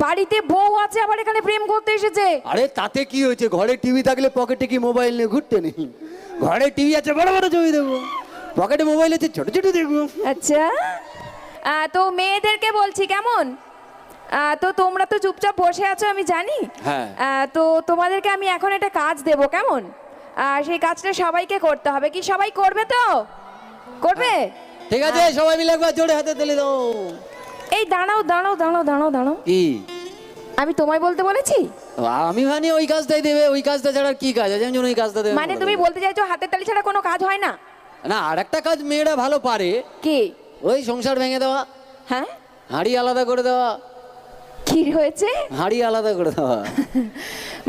বাড়িতে বউ আছে আবার এখানে প্রেম করতে এসেছে। আরে তাতে কি হয়েছে, ঘরে টিভি থাকলে পকেটে কি মোবাইল নিয়ে ঘুরতে নেই? ঘরে টিভি আছে, বড় বড় ছবি দেখবো, পকেটে মোবাইল আছে, ছোট ছোট দেখবো। আচ্ছা তো মেয়েদেরকে বলছি কেমন, তো তোমরা তো চুপচাপ বসে আছো আমি জানি। হ্যাঁ। তো তোমাদেরকে আমি এখন একটা কাজ দেব কেমন, সেই কাজটা সবাইকে করতে হবে। কি সবাই করবে তো? করবে? ঠিক আছে, সবাই মিলে একবার জোরে হাতে তুলে দাও। এই দাঁড়াও দাঁড়াও দাঁড়াও দাঁড়াও দাঁড়াও, কি আমি তোমায় বলতে বলেছি? আমি মানে ওই কাজটাই দেবে, ওই কাজটা ছাড়া আর কি কাজ আছে? আমি ওই কাজটা দেবে মানে তুমি বলতে চাইছো হাতের তালি ছাড়া কোনো কাজ হয় না? না, আর একটা কাজ মেয়েরা ভালো পারে। কি? ওই সংসার ভেঙে দেওয়া, হ্যাঁ, হাঁড়ি আলাদা করে দেওয়া। কি হয়েছে? হাঁড়ি আলাদা করে দেওয়া।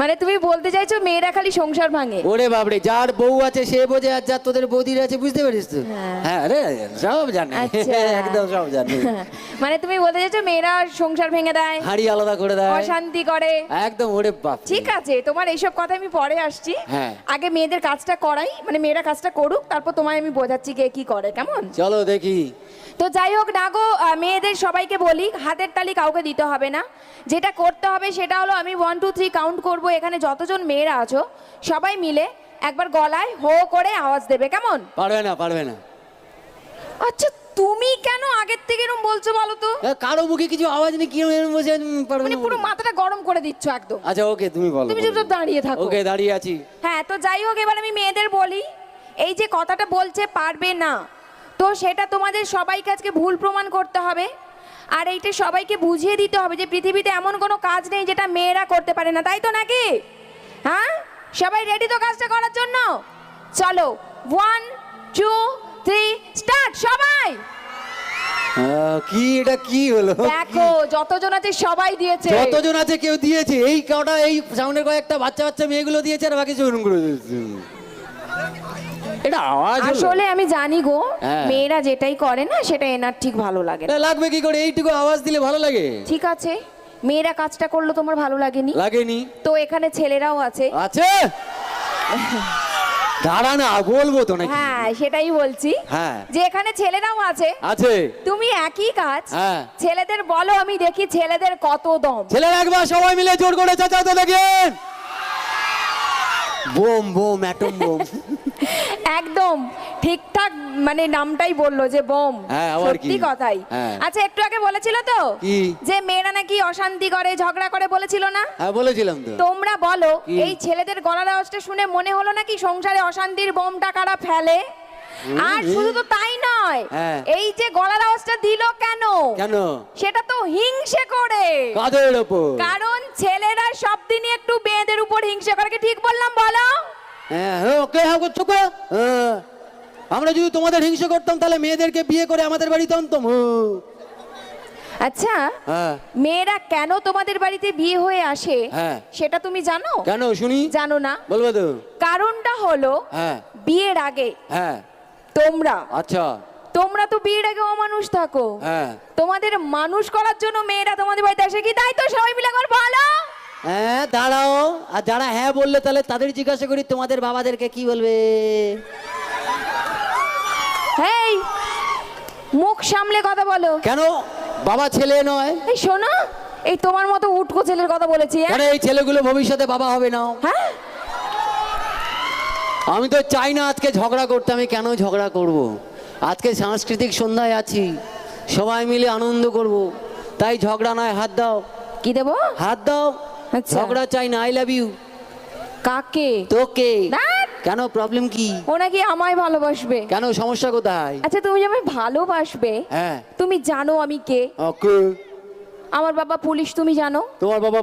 মানে তুমি বলতে চাইছো মেয়েরা খালি সংসার ভাঙে? ওরে বাবরে, যার বউ আছে সে বোঝে, আর যার তোদের বৌদির আছে, বুঝতে পারিস তো? হ্যাঁ রে, সব জানে। আচ্ছা। একদম সব জানে। মানে তুমি বলতে চাইছো মেয়েরা সংসার ভেঙে দেয়, হাঁড়ি আলাদা করে দেয়, অশান্তি করে। একদম। ওরে বাপ, ঠিক আছে, তোমার এইসব কথা আমি পরে আসছি। হ্যাঁ। আগে মেয়েদের কাজটা করাই, মানে মেয়েরা কাজটা করুক, তারপর তোমায় আমি বোঝাচ্ছি কে কি করে, কেমন? চলো দেখি। তো যাই হোক না গো, মেয়েদের সবাইকে বলি হাতের তালি কাউকে দিতে হবে না। যেটা করতে হবে সেটা হলো আমি 1 2 3 কাউন্ট করব, এখানে যতজন মেয়েরা আছো সবাই মিলে একবার গলায় হো করে আওয়াজ দেবে, কেমন? পারবে না, পারবে না। আচ্ছা তুমি কেন আগের থেকে এরকম বলছো বলো তো? কারো মুখে কিছু আওয়াজ নেই, কি এরকম বলছে পারবে মানে না? পুরো মাথাটা গরম করে দিচ্ছ একদম। আচ্ছা ওকে, তুমি বলো। তুমি চুপচাপ দাঁড়িয়ে থাকো। ওকে, দাঁড়িয়ে আছি। হ্যাঁ, তো যাই হোক এবার আমি মেয়েদের বলি, এই যে কথাটা বলছে পারবে না, তো সেটা তোমাদের সবাইকে আজকে ভুল প্রমাণ করতে হবে। আর এইটা সবাইকে বুঝিয়ে দিতে হবে যে পৃথিবীতে এমন কোনো কাজ নেই যেটা মেয়েরা করতে পারে না, তাই তো নাকি? হ্যাঁ, সবাই রেডি তো কাজটা করার জন্য? চলো 1 2 3 স্টার্ট সবাই। কি এটা কি হলো? দেখো যতজন আছে সবাই দিয়েছে। যতজন আছে কেউ দিয়েছে, এই কটা এই সাউন্ডের কয়েকটা বাচ্চা বাচ্চা মেয়েগুলো দিয়েছে, আর বাকি চুরুম করে দিয়েছে। এটা আওয়াজ হলো? আসলে আমি জানি গো, হ্যাঁ। মেয়েরা যেটাই করে না সেটা এনার ঠিক ভালো লাগে না। এটা লাগবে কি করে? এইটুকু আওয়াজ দিলে ভালো লাগে? ঠিক আছে, মেয়েরা কাজটা করলো তোমার ভালো লাগেনি? লাগেনি। তো এখানে ছেলেরাও আছে। আছে? দাঁড়া না, বলবো তো নাকি? হ্যাঁ সেটাই বলছি, হ্যাঁ। যে এখানে ছেলেরাও আছে। আছে। তুমি একই কাজ হ্যাঁ। ছেলেদের বলো, আমি দেখি ছেলেদের কত দম। ছেলেরা একবার সবাই মিলে জোর করে চাচাতে দেখেন। Bomb bomb, atom bomb. একদম ঠিকঠাক, মানে নামটাই বললো যে বোম। হ্যাঁ, আবার কি? সত্যি কথাই। হ্যাঁ। আচ্ছা একটু আগে বলেছিল তো কি? যে মেয়েরা নাকি অশান্তি করে, ঝগড়া করে, বলেছিল না? হ্যাঁ বলেছিলাম তো। তোমরা বলো, কি? এই ছেলেদের গলার আওয়াজটা শুনে মনে হলো নাকি সংসারে অশান্তির বোমটা কারা ফেলে? আর শুধু তো তাই নয়, হ্যাঁ। এই যে গলার আওয়াজটা দিল কেন? কেন? সেটা তো হিংসে করে। কাদের ওপর? কারণ ছেলেরা সব দিনই একটু মেয়েদের উপর হিংসে করে, কি ঠিক বললাম বলো? হ্যাঁ, ওকে, হ্যাঁ করছো কো? হ্যাঁ। আমরা যদি তোমাদের হিংসা করতাম তাহলে মেয়েদেরকে বিয়ে করে আমাদের বাড়িতে আনতাম। আচ্ছা হ্যাঁ। মেয়েরা কেন তোমাদের বাড়িতে বিয়ে হয়ে আসে হ্যাঁ। সেটা তুমি জানো? কেন শুনি? জানো না? বলবো তো। কারণটা হলো হ্যাঁ। বিয়ের আগে হ্যাঁ। তোমরা আচ্ছা। তোমরা তো বিয়ের আগে অমানুষ থাকো। হ্যাঁ। তোমাদের মানুষ করার জন্য মেয়েরা তোমাদের বাড়িতে আসে, কি তাই তো? সবাই মিলে একবার বলো। হ্যাঁ দাঁড়াও, আর যারা হ্যাঁ বললে তাহলে তাদের জিজ্ঞাসা করি তোমাদের বাবাদেরকে কি বলবে? হেই, মুখ সামলে কথা বলো। কেন? বাবা ছেলে নয়? এই শোনো, এই তোমার মতো উটকো ছেলের কথা বলেছি। কেন? এই ছেলেগুলো ভবিষ্যতে বাবা হবে না? হ্যাঁ, আমি তো চাই না আজকে ঝগড়া করতে। আমি কেন ঝগড়া করব? আজকে সাংস্কৃতিক সন্ধ্যায় আছি, সবাই মিলে আনন্দ করব, তাই ঝগড়া নয়। হাত দাও। কি দেবো? হাত দাও। আচ্ছা। ঝগড়া চাই না। I love you. কাকে? তোকে। ধ্যাৎ, কেন? প্রবলেম কি? ও নাকি আমায় ভালোবাসবে। কেন? সমস্যা কোথায়? আচ্ছা তুমি যে আমায় ভালোবাসবে, হ্যাঁ। তুমি জানো আমি কে? ওকে। আমার বাবা পুলিশ, তুমি জানো? তোমার বাবা